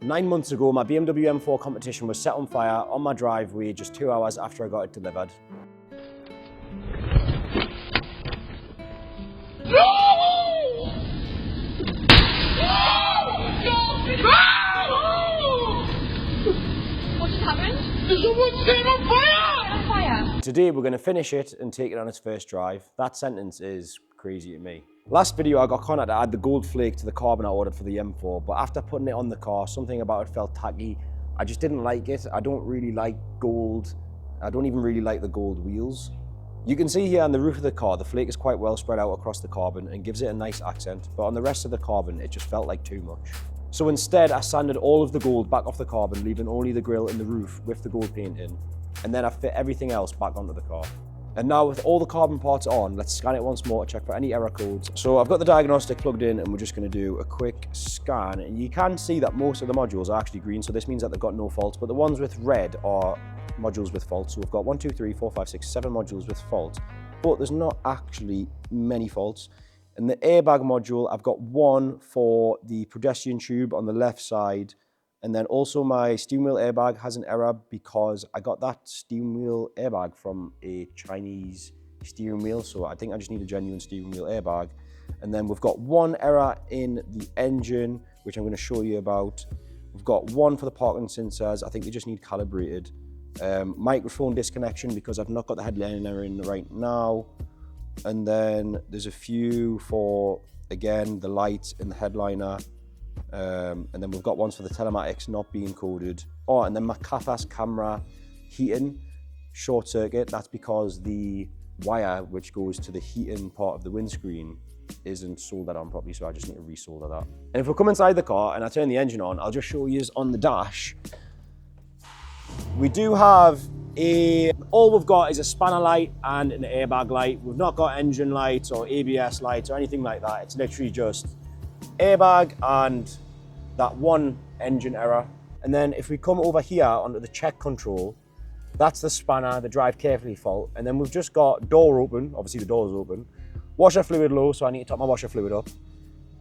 9 months ago, my BMW M4 Competition was set on fire on my driveway just 2 hours after I got it delivered. What just happened? Someone set on fire! Today we're going to finish it and take it on its first drive. That sentence is crazy to me. Last video I got contacted to add the gold flake to the carbon I ordered for the M4, but after putting it on the car, something about it felt tacky. I just didn't like it. I don't really like gold. I don't even really like the gold wheels. You can see here on the roof of the car, the flake is quite well spread out across the carbon and gives it a nice accent, but on the rest of the carbon, it just felt like too much. So instead, I sanded all of the gold back off the carbon, leaving only the grille and the roof with the gold paint in, and then I fit everything else back onto the car. And now with all the carbon parts on, let's scan it once more to check for any error codes. So I've got the Diagnostic plugged in and we're just going to do a quick scan. And you can see that most of the modules are actually green, so this means that they've got no faults, but the ones with red are modules with faults. So we've got 1, 2, 3, 4, 5, 6, 7 modules with faults, but there's not actually many faults. And the airbag module, I've got one for the pedestrian tube on the left side, and then also my steering wheel airbag has an error because I got that steering wheel airbag from a Chinese steering wheel, so I think I just need a genuine steering wheel airbag. And then we've got one error in the engine, which I'm going to show you about. We've got one for the parking sensors. I think they just need calibrated. Microphone disconnection because I've not got the headliner in right now. And then there's a few for, again, the lights in the headliner. And then we've got ones for the telematics not being coded. Oh, and then my CAFAS camera heating short circuit. That's because the wire which goes to the heating part of the windscreen isn't soldered on properly, so I just need to resolder that. And if we come inside the car and I turn the engine on, I'll just show you on the dash. We do have all we've got is a spanner light and an airbag light. We've not got engine lights or ABS lights or anything like that. It's literally just airbag and that one engine error. And then if we come over here onto the check control, that's the spanner, the drive carefully fault. And then we've just got door open, obviously the door is open, washer fluid low, so I need to top my washer fluid up,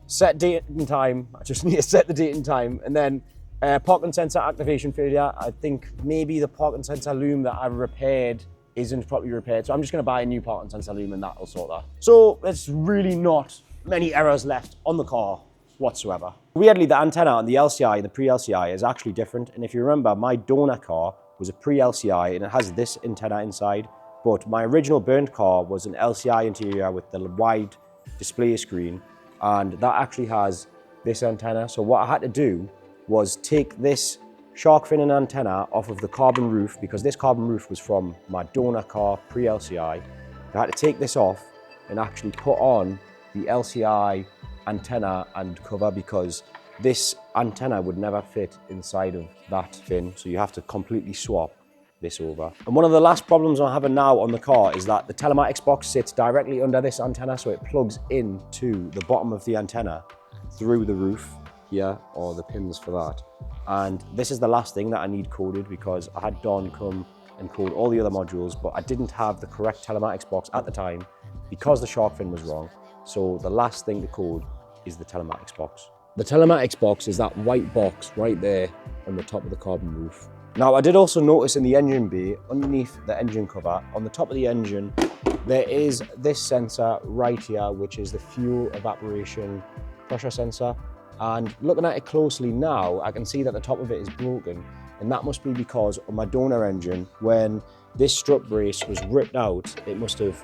set date and time, I just need to set the date and time, and then parking sensor activation failure. I think maybe the parking sensor loom that I repaired isn't properly repaired, so I'm just going to buy a new parking sensor loom and that'll sort that. So there's really not many errors left on the car whatsoever. Weirdly, the antenna on the LCI, the pre-LCI, is actually different. And if you remember, my donor car was a pre-LCI and it has this antenna inside, but my original burnt car was an LCI interior with the wide display screen, and that actually has this antenna. So what I had to do was take this shark fin and antenna off of the carbon roof, because this carbon roof was from my donor car pre-LCI. I had to take this off and actually put on the LCI antenna and cover, because this antenna would never fit inside of that fin, so you have to completely swap this over. And one of the last problems I'm having now on the car is that the telematics box sits directly under this antenna, so it plugs into the bottom of the antenna through the roof here, or the pins for that. And this is the last thing that I need coded, because I had Don come and code all the other modules, but I didn't have the correct telematics box at the time because the shark fin was wrong. So the last thing to code is the telematics box. The telematics box is that white box right there on the top of the carbon roof. Now, I did also notice in the engine bay, underneath the engine cover, on the top of the engine, there is this sensor right here, which is the fuel evaporation pressure sensor. And looking at it closely now, I can see that the top of it is broken. And that must be because on my donor engine, when this strut brace was ripped out, it must have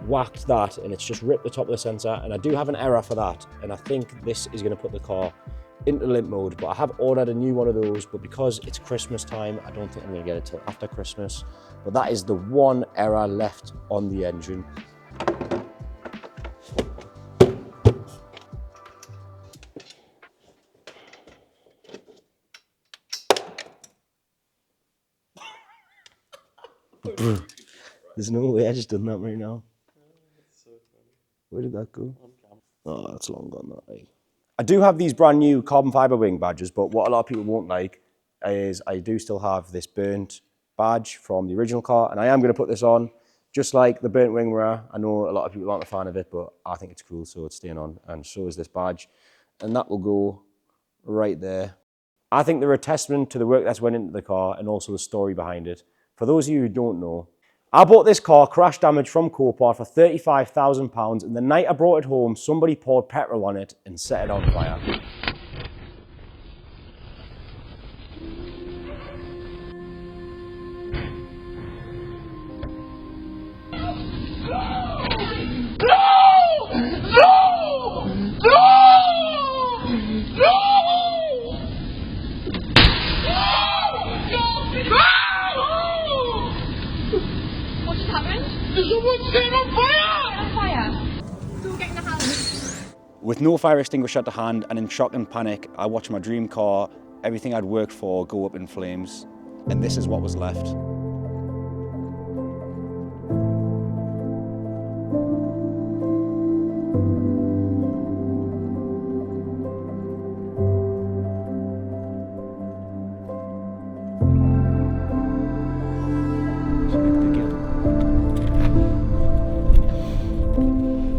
whacked that and it's just ripped the top of the sensor. And I do have an error for that. And I think this is going to put the car into limp mode, but I have ordered a new one of those, but because it's Christmas time, I don't think I'm going to get it till after Christmas. But that is the one error left on the engine. There's no way I just done that right now. Where did that go? Oh, that's long gone that way. I do have these brand new carbon fiber wing badges, but what a lot of people won't like is I do still have this burnt badge from the original car, and I am going to put this on, just like the burnt wing mirror. I know a lot of people aren't a fan of it, but I think it's cool, so it's staying on, and so is this badge. And that will go right there. I think they're a testament to the work that's went into the car and also the story behind it. For those of you who don't know, I bought this car crash damage from Copart for £35,000, and the night I brought it home, somebody poured petrol on it and set it on fire. What just happened? Someone's set on fire! On fire. So we're getting the house. With no fire extinguisher to hand and in shock and panic, I watched my dream car, everything I'd worked for, go up in flames. And this is what was left.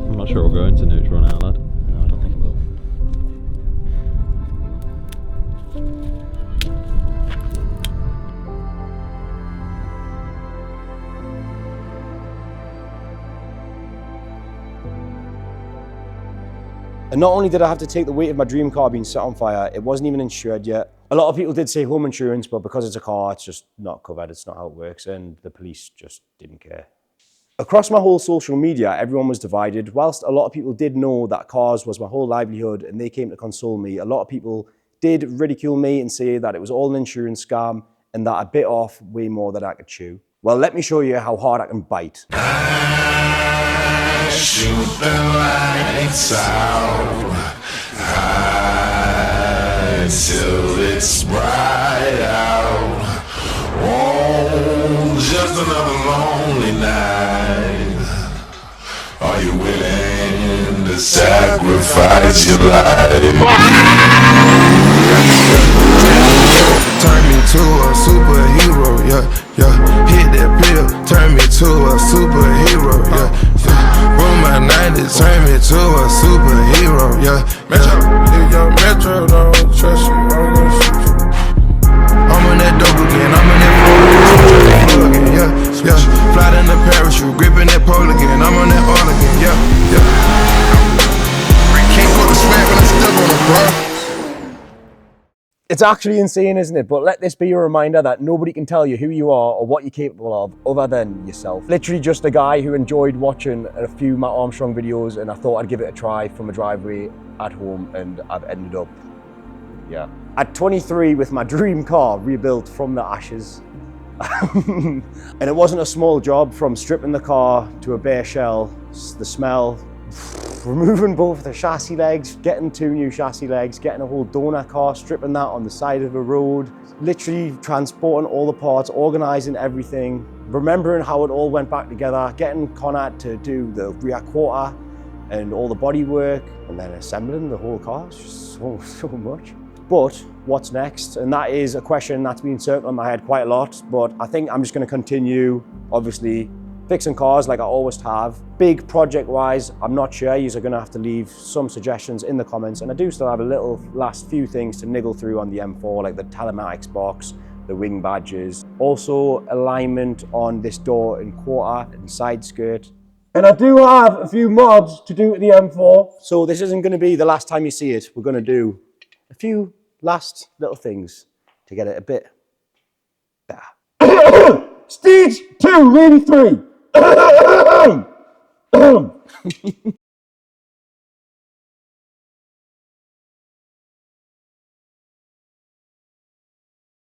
I'm not sure we'll go into neutral now, lad. No, I don't think it will. And not only did I have to take the weight of my dream car being set on fire, it wasn't even insured yet. A lot of people did say home insurance, but because it's a car, it's just not covered. It's not how it works, and the police just didn't care. Across my whole social media, everyone was divided. Whilst a lot of people did know that cars was my whole livelihood and they came to console me, a lot of people did ridicule me and say that it was all an insurance scam and that I bit off way more than I could chew. Well, let me show you how hard I can bite. Shoot the lights out high till it's bright out. Oh, just another lonely night. Are you willing to sacrifice your life? Turn me to a superhero, yeah, yeah. Hit that pill, turn me to a superhero, yeah, yeah. Roll my 90s, turn me to a superhero, yeah, yeah. If your metro don't trust you, I'm gonna shoot you. I'm on that dope again, I'm in that pole again, yeah, yeah. Fly in the parachute, gripping that pole again, I'm on that all again, yeah, yeah. Can't go to smack when I step on the block. It's actually insane, isn't it? But let this be a reminder that nobody can tell you who you are or what you're capable of other than yourself. Literally just a guy who enjoyed watching a few Matt Armstrong videos, and I thought I'd give it a try from a driveway at home, and I've ended up, yeah. At 23 with my dream car rebuilt from the ashes. And it wasn't a small job, from stripping the car to a bare shell, the smell, removing both the chassis legs, getting 2 new chassis legs, getting a whole donor car, stripping that on the side of the road, literally transporting all the parts, organising everything, remembering how it all went back together, getting Connor to do the rear quarter and all the body work, and then assembling the whole car. It's just so much. But what's next? And that is a question that's been circling my head quite a lot, but I think I'm just going to continue, obviously, fixing cars like I always have. Big project-wise, I'm not sure. You're going to have to leave some suggestions in the comments, and I do still have a little last few things to niggle through on the M4, like the Telematics box, the wing badges, also alignment on this door and quarter and side skirt. And I do have a few mods to do with the M4, so this isn't going to be the last time you see it. We're going to do a few last little things to get it a bit better. Stage 2, maybe 3.